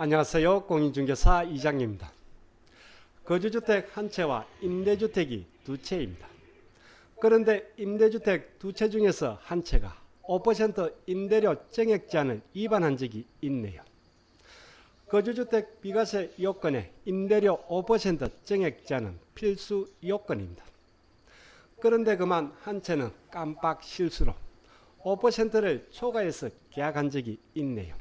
안녕하세요. 공인중개사 이장입니다. 거주주택 한 채와 임대주택이 두 채입니다. 그런데 임대주택 두 채 중에서 한 채가 5% 임대료 정액 제한을 위반한 적이 있네요. 거주주택 비과세 요건에 임대료 5% 정액 제한은 필수 요건입니다. 그런데 그만 한 채는 깜빡 실수로 5%를 초과해서 계약한 적이 있네요.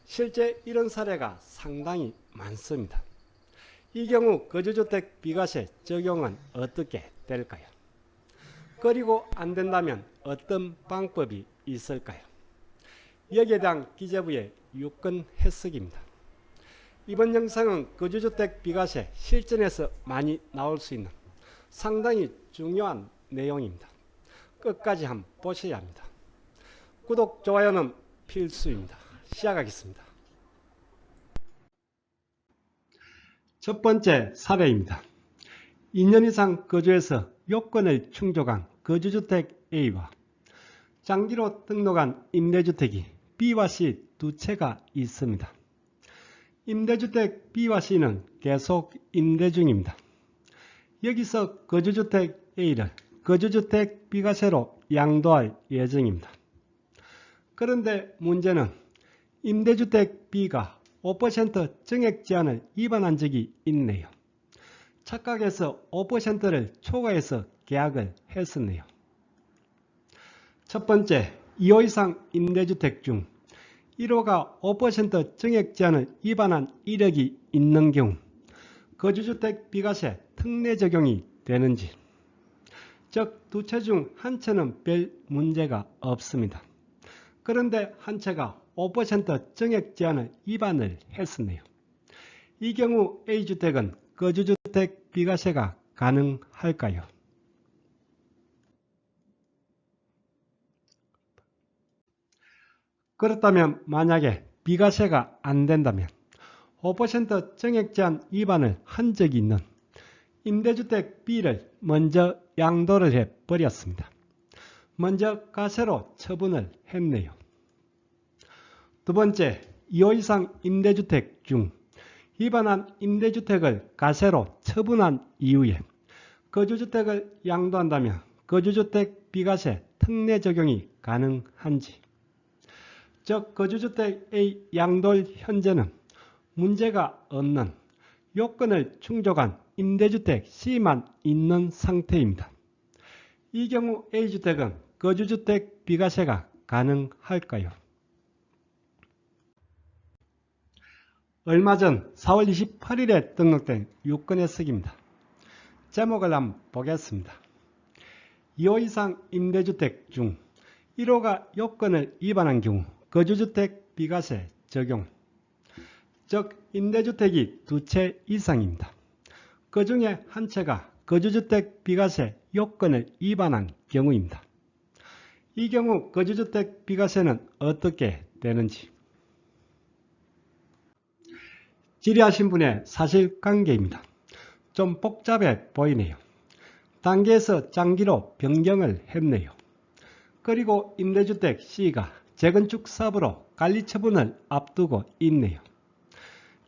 실제 이런 사례가 상당히 많습니다. 이 경우 거주주택 비과세 적용은 어떻게 될까요? 그리고 안 된다면 어떤 방법이 있을까요? 여기에 대한 기재부의 유권 해석입니다. 이번 영상은 거주주택 비과세 실전에서 많이 나올 수 있는 상당히 중요한 내용입니다. 끝까지 한번 보셔야 합니다. 구독, 좋아요는 필수입니다. 시작하겠습니다. 첫 번째 사례입니다. 2년 이상 거주해서 요건을 충족한 거주주택 A와 장기로 등록한 임대주택이 B와 C 두 채가 있습니다. 임대주택 B와 C는 계속 임대 중입니다. 여기서 거주주택 A를 거주주택 비과세로 양도할 예정입니다. 그런데 문제는 임대주택 B가 5% 정액 제한을 위반한 적이 있네요. 착각해서 5%를 초과해서 계약을 했었네요. 첫 번째, 2호 이상 임대주택 중 1호가 5% 정액 제한을 위반한 이력이 있는 경우 거주주택 비과세 특례 적용이 되는지, 즉 두 채 중 한 채는 별 문제가 없습니다. 그런데 한 채가 5% 정액 제한을 위반을 했었네요. 이 경우 A주택은 거주주택 비과세가 가능할까요? 그렇다면 만약에 비과세가 안 된다면 5% 정액 제한 위반을 한 적이 있는 임대주택 B를 먼저 양도를 해버렸습니다. 먼저 과세로 처분을 했네요. 두 번째, 2호 이상 임대주택 중 위반한 임대주택을 과세로 처분한 이후에 거주주택을 양도한다면 거주주택 비과세 특례 적용이 가능한지, 즉 거주주택 A 양도일 현재는 문제가 없는 요건을 충족한 임대주택 C만 있는 상태입니다. 이 경우 A주택은 거주주택 비과세가 가능할까요? 얼마 전 4월 28일에 등록된 유권 해석입니다. 제목을 한번 보겠습니다. 2호 이상 임대주택 중 1호가 요건을 위반한 경우 거주주택 비과세 적용, 즉 임대주택이 두 채 이상입니다. 그 중에 한 채가 거주주택 비과세 요건을 위반한 경우입니다. 이 경우 거주주택 비과세는 어떻게 되는지, 질의하신 분의 사실관계입니다. 좀 복잡해 보이네요. 단계에서 장기로 변경을 했네요. 그리고 임대주택 C가 재건축 사업으로 관리처분을 앞두고 있네요.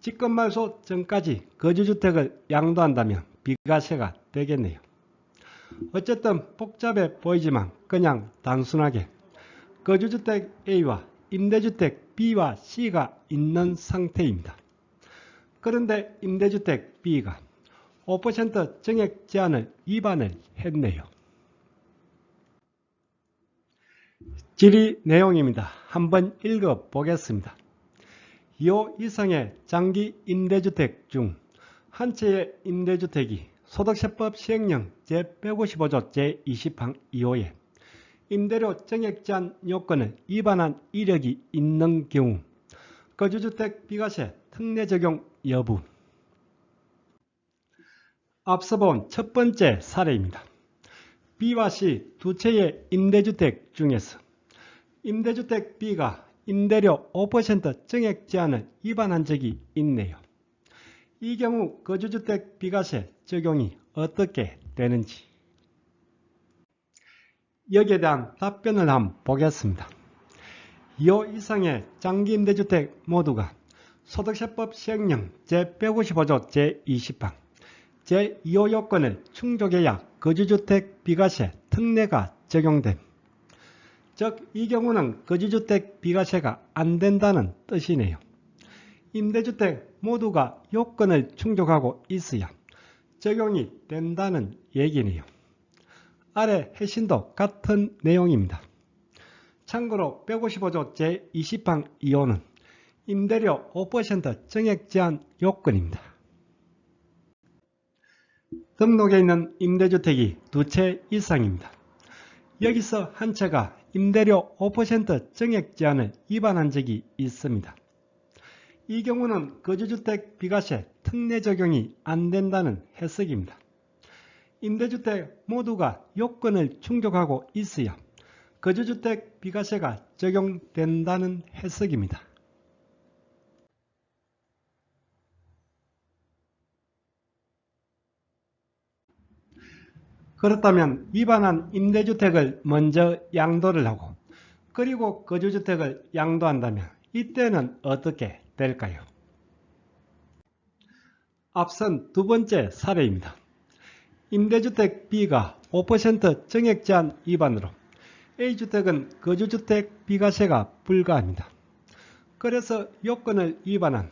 직권말소 전까지 거주주택을 양도한다면 비과세가 되겠네요. 어쨌든 복잡해 보이지만 그냥 단순하게 거주주택 A와 임대주택 B와 C가 있는 상태입니다. 그런데 임대주택 B가 5% 정액 제한을 위반을 했네요. 질의 내용입니다. 한번 읽어보겠습니다. 2호 이상의 장기 임대주택 중 한 채의 임대주택이 소득세법 시행령 제155조 제20항 2호에 임대료 정액 제한 요건을 위반한 이력이 있는 경우 거주주택 비과세 특례 적용 여부. 앞서 본 첫 번째 사례입니다. B와 C 두 채의 임대주택 중에서 임대주택 B가 임대료 5% 정액 제한을 위반한 적이 있네요. 이 경우 거주주택 비과세 적용이 어떻게 되는지, 여기에 대한 답변을 한번 보겠습니다. 2호 이상의 장기 임대주택 모두가 소득세법 시행령 제155조 제20항 제2호 요건을 충족해야 거주주택 비과세 특례가 적용됨. 즉, 이 경우는 거주주택 비과세가 안 된다는 뜻이네요. 임대주택 모두가 요건을 충족하고 있어야 적용이 된다는 얘기네요. 아래 해신도 같은 내용입니다. 참고로 155조 제20항 2호는 임대료 5% 증액 제한 요건입니다. 등록에 있는 임대주택이 2채 이상입니다. 여기서 한 채가 임대료 5% 증액 제한을 위반한 적이 있습니다. 이 경우는 거주주택 비과세 특례 적용이 안 된다는 해석입니다. 임대주택 모두가 요건을 충족하고 있어야 거주주택 비과세가 적용된다는 해석입니다. 그렇다면 위반한 임대주택을 먼저 양도를 하고 그리고 거주주택을 양도한다면 이때는 어떻게 될까요? 앞선 두 번째 사례입니다. 임대주택 B가 5% 증액 제한 위반으로 A주택은 거주주택 비과세가 불가합니다. 그래서 요건을 위반한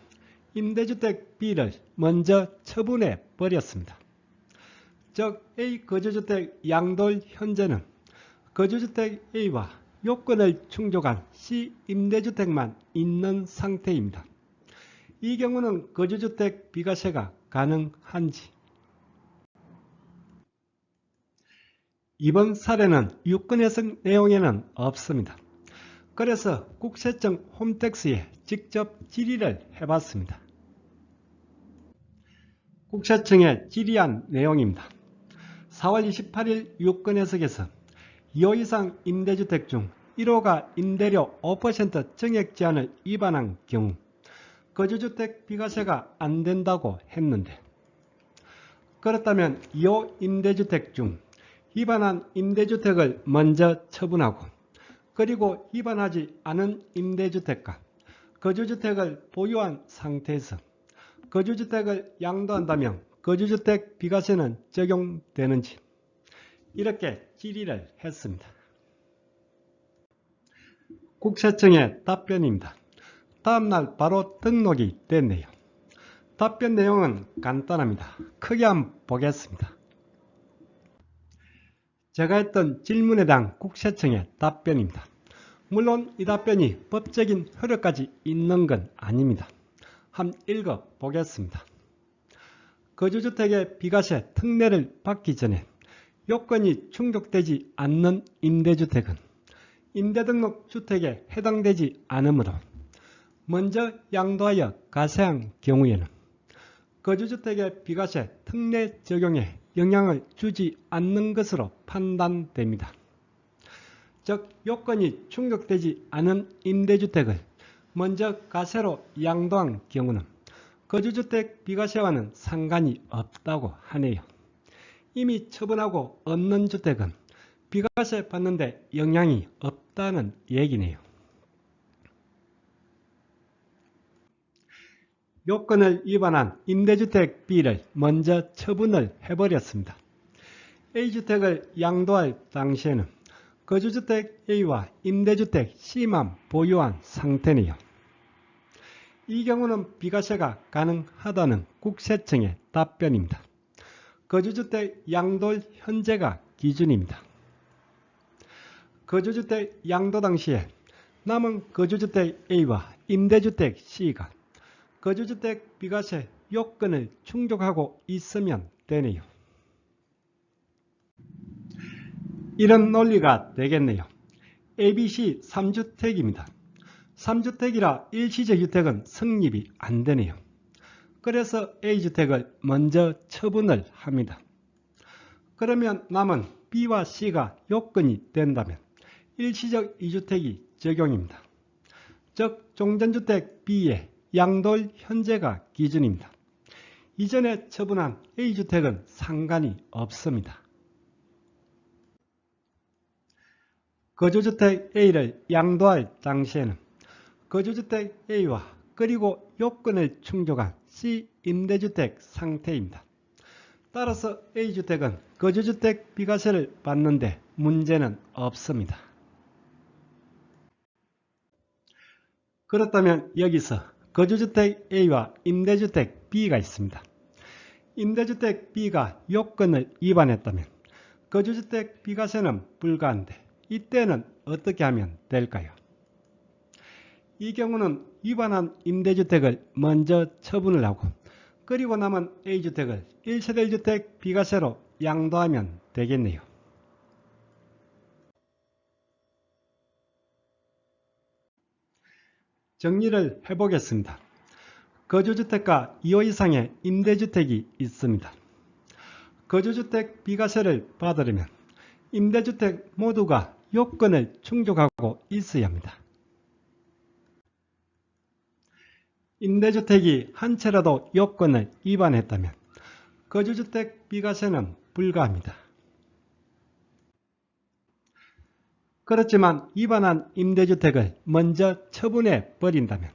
임대주택 B를 먼저 처분해 버렸습니다. 즉 A 거주주택 양도일 현재는 거주주택 A와 요건을 충족한 C 임대주택만 있는 상태입니다. 이 경우는 거주주택 비과세가 가능한지? 이번 사례는 유권 해석 내용에는 없습니다. 그래서 국세청 홈택스에 직접 질의를 해봤습니다. 국세청에 질의한 내용입니다. 4월 28일 유권 해석에서 2호 이상 임대주택 중 1호가 임대료 5% 증액 제한을 위반한 경우 거주주택 비과세가 안 된다고 했는데, 그렇다면 2호 임대주택 중 위반한 임대주택을 먼저 처분하고 그리고 위반하지 않은 임대주택과 거주주택을 보유한 상태에서 거주주택을 양도한다면 거주주택 비과세는 적용되는지 이렇게 질의를 했습니다. 국세청의 답변입니다. 다음날 바로 등록이 됐네요. 답변 내용은 간단합니다. 크게 한번 보겠습니다. 제가 했던 질문에 대한 국세청의 답변입니다. 물론 이 답변이 법적인 효력까지 있는 건 아닙니다. 한번 읽어보겠습니다. 거주주택의 비과세 특례를 받기 전에 요건이 충족되지 않는 임대주택은 임대등록주택에 해당되지 않으므로 먼저 양도하여 과세한 경우에는 거주주택의 비과세 특례 적용에 영향을 주지 않는 것으로 판단됩니다. 즉 요건이 충족되지 않은 임대주택을 먼저 과세로 양도한 경우는 거주주택 비과세와는 상관이 없다고 하네요. 이미 처분하고 얻는 주택은 비과세 받는데 영향이 없다는 얘기네요. 요건을 위반한 임대주택 B를 먼저 처분을 해버렸습니다. A주택을 양도할 당시에는 거주주택 A와 임대주택 C만 보유한 상태네요. 이 경우는 비과세가 가능하다는 국세청의 답변입니다. 거주주택 양도일 현재가 기준입니다. 거주주택 양도 당시에 남은 거주주택 A와 임대주택 C가 거주주택 비과세 요건을 충족하고 있으면 되네요. 이런 논리가 되겠네요. ABC 3주택입니다. 3주택이라 일시재주택은 성립이 안 되네요. 그래서 A주택을 먼저 처분을 합니다. 그러면 남은 B와 C가 요건이 된다면 일시적 2주택이 적용입니다. 즉 종전주택 B의 양도일 현재가 기준입니다. 이전에 처분한 A주택은 상관이 없습니다. 거주주택 A를 양도할 당시에는 거주주택 A와 그리고 요건을 충족한 C 임대주택 상태입니다. 따라서 A주택은 거주주택 비과세를 받는데 문제는 없습니다. 그렇다면 여기서 거주주택 A와 임대주택 B가 있습니다. 임대주택 B가 요건을 위반했다면 거주주택 비과세는 불가한데 이때는 어떻게 하면 될까요? 이 경우는 위반한 임대주택을 먼저 처분을 하고 그리고 남은 A주택을 1세대 1주택 비과세로 양도하면 되겠네요. 정리를 해보겠습니다. 거주주택과 2호 이상의 임대주택이 있습니다. 거주주택 비과세를 받으려면 임대주택 모두가 요건을 충족하고 있어야 합니다. 임대주택이 한 채라도 요건을 위반했다면 거주주택 비과세는 불가합니다. 그렇지만 위반한 임대주택을 먼저 처분해 버린다면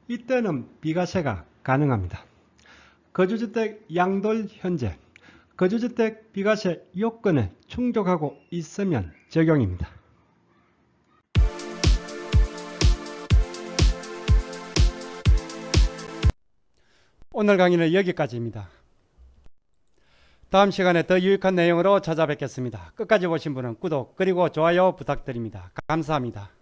이때는 비과세가 가능합니다. 거주주택 양도일 현재 거주주택 비과세 요건을 충족하고 있으면 적용입니다. 오늘 강의는 여기까지입니다. 다음 시간에 더 유익한 내용으로 찾아뵙겠습니다. 끝까지 보신 분은 구독 그리고 좋아요 부탁드립니다. 감사합니다.